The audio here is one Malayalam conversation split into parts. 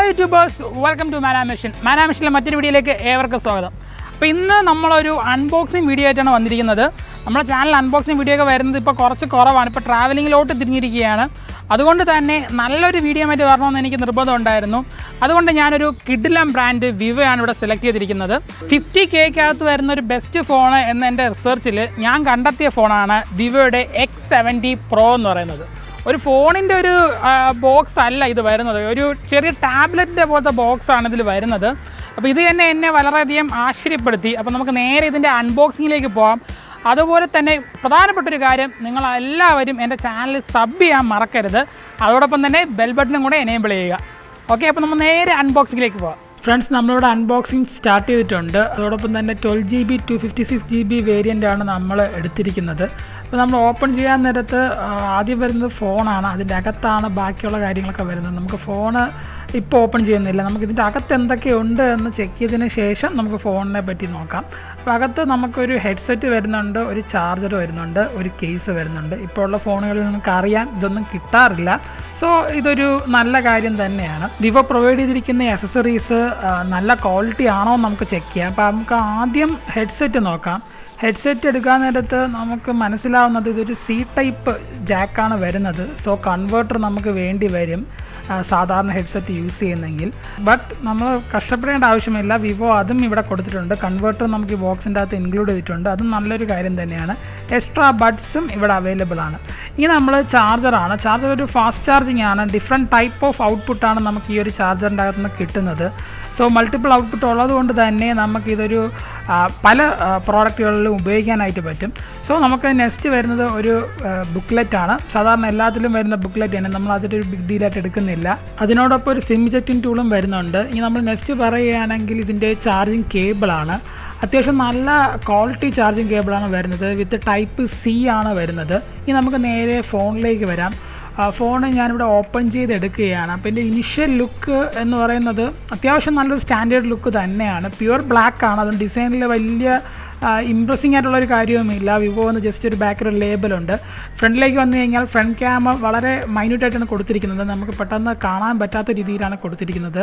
യൂട്യൂബേഴ്സ്, വെൽക്കം ടു മാനാമിഷനിലെ മറ്റൊരു വീഡിയോയിലേക്ക് ഏവർക്കും സ്വാഗതം. അപ്പോൾ ഇന്ന് നമ്മളൊരു അൺബോക്സിങ് വീഡിയോ ആയിട്ടാണ് വന്നിരിക്കുന്നത്. നമ്മുടെ ചാനൽ അൺബോക്സിങ് വീഡിയോ ഒക്കെ വരുന്നത് ഇപ്പോൾ കുറച്ച് കുറവാണ്. ഇപ്പോൾ ട്രാവലിങ്ങിലോട്ട് തിരിഞ്ഞിരിക്കുകയാണ്. അതുകൊണ്ട് തന്നെ നല്ലൊരു വീഡിയോ ആയിട്ട് വരണമെന്ന് എനിക്ക് നിർബന്ധം ഉണ്ടായിരുന്നു. അതുകൊണ്ട് ഞാനൊരു കിഡിലം ബ്രാൻഡ് വിവോയാണ് ഇവിടെ സെലക്ട് ചെയ്തിരിക്കുന്നത്. 50Kക്കകത്ത് വരുന്ന ഒരു ബെസ്റ്റ് ഫോൺ എന്ന എൻ്റെ റിസർച്ചിൽ ഞാൻ കണ്ടെത്തിയ ഫോണാണ് വിവോയുടെ X70 Pro എന്ന് പറയുന്നത്. ഒരു ഫോണിൻ്റെ ഒരു ബോക്സ് അല്ല ഇത് വരുന്നത്, ഒരു ചെറിയ ടാബ്ലറ്റിൻ്റെ പോലത്തെ ബോക്സാണ് ഇതിൽ വരുന്നത്. അപ്പോൾ ഇത് തന്നെ എന്നെ വളരെയധികം ആശ്ചര്യപ്പെടുത്തി. അപ്പോൾ നമുക്ക് നേരെ ഇതിൻ്റെ അൺബോക്സിങ്ങിലേക്ക് പോകാം. അതുപോലെ തന്നെ പ്രധാനപ്പെട്ടൊരു കാര്യം, നിങ്ങളെല്ലാവരും എൻ്റെ ചാനൽ സബ് ചെയ്യാൻ മറക്കരുത്. അതോടൊപ്പം തന്നെ ബെൽ ബട്ടണും കൂടെ എനേബിൾ ചെയ്യുക. ഓക്കെ, അപ്പോൾ നമ്മൾ നേരെ അൺബോക്സിങ്ങിലേക്ക് പോകാം. ഫ്രണ്ട്സ്, നമ്മളിവിടെ അൺബോക്സിങ് സ്റ്റാർട്ട് ചെയ്തിട്ടുണ്ട്. അതോടൊപ്പം തന്നെ 12GB 256GB വേരിയൻ്റാണ് നമ്മൾ എടുത്തിരിക്കുന്നത്. അപ്പോൾ നമ്മൾ ഓപ്പൺ ചെയ്യാൻ നേരത്ത് ആദ്യം വരുന്നത് ഫോണാണ്. അതിൻ്റെ അകത്താണ് ബാക്കിയുള്ള കാര്യങ്ങളൊക്കെ വരുന്നത്. നമുക്ക് ഫോണ് ഇപ്പോൾ ഓപ്പൺ ചെയ്യുന്നില്ല. നമുക്ക് ഇതിൻ്റെ അകത്ത് എന്തൊക്കെയുണ്ട് എന്ന് ചെക്ക് ചെയ്തതിന് ശേഷം നമുക്ക് ഫോണിനെ പറ്റി നോക്കാം. അപ്പോൾ അകത്ത് നമുക്കൊരു ഹെഡ്സെറ്റ് വരുന്നുണ്ട്, ഒരു ചാർജർ വരുന്നുണ്ട്, ഒരു കേസ് വരുന്നുണ്ട്. ഇപ്പോൾ ഉള്ള ഫോണുകളിൽ നമുക്ക് അറിയാം ഇതൊന്നും കിട്ടാറില്ല. സോ ഇതൊരു നല്ല കാര്യം തന്നെയാണ്. വിവോ പ്രൊവൈഡ് ചെയ്തിരിക്കുന്ന ആക്സസറീസ് നല്ല ക്വാളിറ്റി ആണോ എന്ന് നമുക്ക് ചെക്ക് ചെയ്യാം. അപ്പോൾ നമുക്ക് ആദ്യം ഹെഡ്സെറ്റ് നോക്കാം. ഹെഡ്സെറ്റ് എടുക്കാൻ നേരത്ത് നമുക്ക് മനസ്സിലാവുന്നത് ഇതൊരു C ടൈപ്പ് ജാക്കാണ് വരുന്നത്. സോ കൺവേർട്ടർ നമുക്ക് വേണ്ടി വരും സാധാരണ ഹെഡ്സെറ്റ് യൂസ് ചെയ്യുന്നെങ്കിൽ. ബട്ട് നമ്മൾ കഷ്ടപ്പെടേണ്ട ആവശ്യമില്ല, വിവോ അതും ഇവിടെ കൊടുത്തിട്ടുണ്ട്. കൺവേർട്ടർ നമുക്ക് ഈ ബോക്സിൻ്റെ അകത്ത് ഇൻക്ലൂഡ് ചെയ്തിട്ടുണ്ട്. അതും നല്ലൊരു കാര്യം തന്നെയാണ്. എക്സ്ട്രാ ബഡ്സും ഇവിടെ അവൈലബിൾ ആണ്. ഇനി നമ്മൾ ചാർജറാണ്. ചാർജർ ഒരു ഫാസ്റ്റ് ചാർജിങ് ആണ്. ഡിഫറെൻറ്റ് ടൈപ്പ് ഓഫ് ഔട്ട്പുട്ടാണ് നമുക്ക് ഈ ഒരു ചാർജറിൻ്റെ അകത്ത് നിന്ന് കിട്ടുന്നത്. സോ മൾട്ടിപ്പിൾ ഔട്ട്പുട്ട് ഉള്ളതുകൊണ്ട് തന്നെ നമുക്കിതൊരു പല പ്രോഡക്റ്റുകളിലും ഉപയോഗിക്കാനായിട്ട് പറ്റും. സോ നമുക്ക് നെക്സ്റ്റ് വരുന്നത് ഒരു ബുക്ക്ലെറ്റാണ്. സാധാരണ എല്ലാത്തിലും വരുന്ന ബുക്ക്ലെറ്റ് തന്നെ, നമ്മൾ അതൊരു ബിഗ് ഡീലായിട്ട് എടുക്കുന്നില്ല. അതിനോടൊപ്പം ഒരു സിം ഇജക്റ്റിംഗ് ടൂളും വരുന്നുണ്ട്. ഇനി നമ്മൾ നെക്സ്റ്റ് പറയുകയാണെങ്കിൽ ഇതിൻ്റെ ചാർജിങ് കേബിളാണ്. അത്യാവശ്യം നല്ല ക്വാളിറ്റി ചാർജിങ് കേബിളാണ് വരുന്നത്. വിത്ത് ടൈപ്പ് C ആണ് വരുന്നത്. ഇനി നമുക്ക് നേരെ ഫോണിലേക്ക് വരാം. ഫോൺ ഞാനിവിടെ ഓപ്പൺ ചെയ്തെടുക്കുകയാണ്. അപ്പോൾ എൻ്റെ ഇനിഷ്യൽ ലുക്ക് എന്ന് പറയുന്നത് അത്യാവശ്യം നല്ലൊരു സ്റ്റാൻഡേർഡ് ലുക്ക് തന്നെയാണ്. പ്യുവർ ബ്ലാക്ക് ആണ്. അതുകൊണ്ട് ഡിസൈനിൽ വലിയ ഇംപ്രസിംഗ് ആയിട്ടുള്ളൊരു കാര്യവുമില്ല. വിവോ എന്ന് ജസ്റ്റ് ഒരു ബാക്കിൽ ഒരു ലേബലുണ്ട്. ഫ്രണ്ടിലേക്ക് വന്നു കഴിഞ്ഞാൽ ഫ്രണ്ട് ക്യാമറ വളരെ മൈന്യൂട്ടായിട്ടാണ് കൊടുത്തിരിക്കുന്നത്. നമുക്ക് പെട്ടെന്ന് കാണാൻ പറ്റാത്ത രീതിയിലാണ് കൊടുത്തിരിക്കുന്നത്.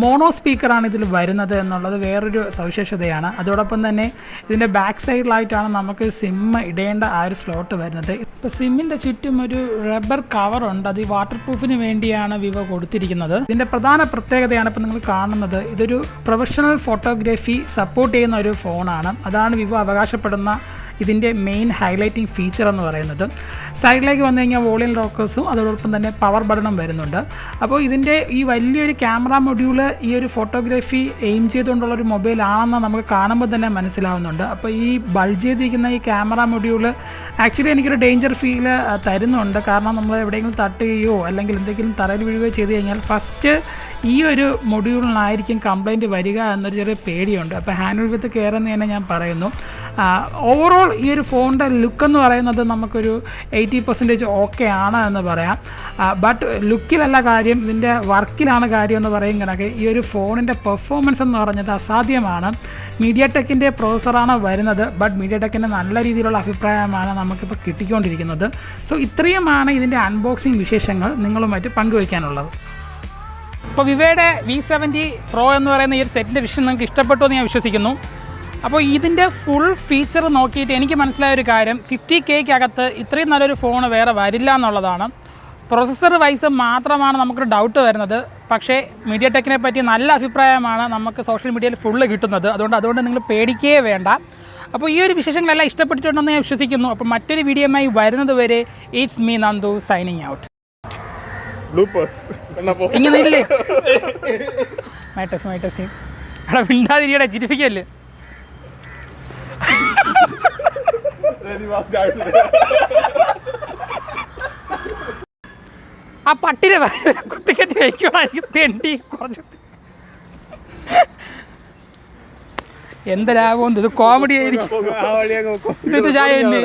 മോണോ സ്പീക്കറാണ് ഇതിൽ വരുന്നത് എന്നുള്ളത് വേറൊരു സവിശേഷതയാണ്. അതോടൊപ്പം തന്നെ ഇതിൻ്റെ ബാക്ക് സൈഡിലായിട്ടാണ് നമുക്ക് സിം ഇടേണ്ട ആ ഒരു സ്ലോട്ട് വരുന്നത്. ഇപ്പോൾ സിമ്മിൻ്റെ ചുറ്റും ഒരു റബ്ബർ കവറുണ്ട്. അത് ഈ വാട്ടർ പ്രൂഫിന് വേണ്ടിയാണ് വിവോ കൊടുത്തിരിക്കുന്നത്. ഇതിൻ്റെ പ്രധാന പ്രത്യേകതയാണ് ഇപ്പോൾ നിങ്ങൾ കാണുന്നത്. ഇതൊരു പ്രൊഫഷണൽ ഫോട്ടോഗ്രാഫി സപ്പോർട്ട് ചെയ്യുന്ന ഒരു ഫോണാണ്. അതാണ് വിവോ അവകാശപ്പെടുന്ന ഇതിൻ്റെ മെയിൻ ഹൈലൈറ്റിംഗ് ഫീച്ചർ എന്ന് പറയുന്നത്. സൈഡിലേക്ക് വന്നു കഴിഞ്ഞാൽ വോളിയം ലോക്കേഴ്സും അതോടൊപ്പം തന്നെ പവർ ബട്ടണും വരുന്നുണ്ട്. അപ്പോൾ ഇതിൻ്റെ ഈ വലിയൊരു ക്യാമറ മൊഡ്യൂള് ഈ ഒരു ഫോട്ടോഗ്രാഫി എയിം ചെയ്തുകൊണ്ടുള്ളൊരു മൊബൈലാണെന്ന് നമുക്ക് കാണുമ്പോൾ തന്നെ മനസ്സിലാവുന്നുണ്ട്. അപ്പോൾ ഈ ബൾജ് ചെയ്തിരിക്കുന്ന ഈ ക്യാമറ മൊഡ്യൂള് ആക്ച്വലി എനിക്കൊരു ഡേഞ്ചർ ഫീൽ തരുന്നുണ്ട്. കാരണം നമ്മൾ എവിടെയെങ്കിലും തട്ടുകയോ അല്ലെങ്കിൽ എന്തെങ്കിലും തറയിൽ വീഴുകയോ ചെയ്ത് കഴിഞ്ഞാൽ ഫസ്റ്റ് ഈ ഒരു മൊഡ്യൂളിനായിരിക്കും കംപ്ലൈൻറ്റ് വരിക എന്നൊരു ചെറിയ പേടിയുണ്ട്. അപ്പോൾ ഹാൻഡിൽ വിത്ത് കെയർ എന്ന് തന്നെ ഞാൻ പറയുന്നു. ഓവറോൾ ഈ ഒരു ഫോണിൻ്റെ ലുക്ക് എന്ന് പറയുന്നത് നമുക്കൊരു 80% ഓക്കെ ആണ് എന്ന് പറയാം. ബട്ട് ലുക്കിലല്ല കാര്യം, ഇതിൻ്റെ വർക്കിലാണ് കാര്യം എന്ന് പറയും കണക്ക് ഈ ഒരു ഫോണിൻ്റെ പെർഫോമൻസ് എന്ന് പറഞ്ഞത് അസാധ്യമാണ്. മീഡിയാടെക്കിൻ്റെ പ്രോസസ്സറാണ് വരുന്നത്. ബട്ട് മീഡിയാടെക്കിൻ്റെ നല്ല രീതിയിലുള്ള അഭിപ്രായമാണ് നമുക്കിപ്പോൾ കിട്ടിക്കൊണ്ടിരിക്കുന്നത്. സോ ഇത്രയുമാണ് ഇതിൻ്റെ അൺബോക്സിങ് വിശേഷങ്ങൾ നിങ്ങളുമായിട്ട് പങ്കുവയ്ക്കാനുള്ളത്. ഇപ്പോൾ വിവോയുടെ V70 Pro എന്ന് പറയുന്ന ഈ ഒരു സെറ്റിൻ്റെ വിഷയം നിങ്ങൾക്ക് ഇഷ്ടപ്പെട്ടു എന്ന് ഞാൻ വിശ്വസിക്കുന്നു. അപ്പോൾ ഇതിൻ്റെ ഫുൾ ഫീച്ചർ നോക്കിയിട്ട് എനിക്ക് മനസ്സിലായ ഒരു കാര്യം, 50Kക്കകത്ത് ഇത്രയും നല്ലൊരു ഫോൺ വേറെ വരില്ല എന്നുള്ളതാണ്. പ്രൊസസ്സർ വൈസ് മാത്രമാണ് നമുക്കൊരു ഡൗട്ട് വരുന്നത്. പക്ഷേ മീഡിയാടെക്കിനെ പറ്റി നല്ല അഭിപ്രായമാണ് നമുക്ക് സോഷ്യൽ മീഡിയയിൽ ഫുള്ള് കിട്ടുന്നത്. അതുകൊണ്ട് നിങ്ങൾ പേടിക്കുകയേ വേണ്ട. അപ്പോൾ ഈ ഒരു വിശേഷങ്ങളെല്ലാം ഇഷ്ടപ്പെട്ടിട്ടുണ്ടെന്ന് ഞാൻ വിശ്വസിക്കുന്നു. അപ്പോൾ മറ്റൊരു വീഡിയോയുമായി വരുന്നത് വരെ it's me Nandu signing out. ഇങ്ങനെയില്ലേ മൈ ടെസ്റ്റ് അവിടെ മിണ്ടാതിരിയുടെ ചിരിപ്പിക്കല്ലേ. ആ പട്ടിനെ കുത്തിക്കെട്ടി വയ്ക്കുവാണെങ്കിൽ തെണ്ടി കുറച്ച് എന്ത് ലാഭം, ഇത് കോമഡി ആയിരിക്കും. ഇത് ചായ തന്നെ.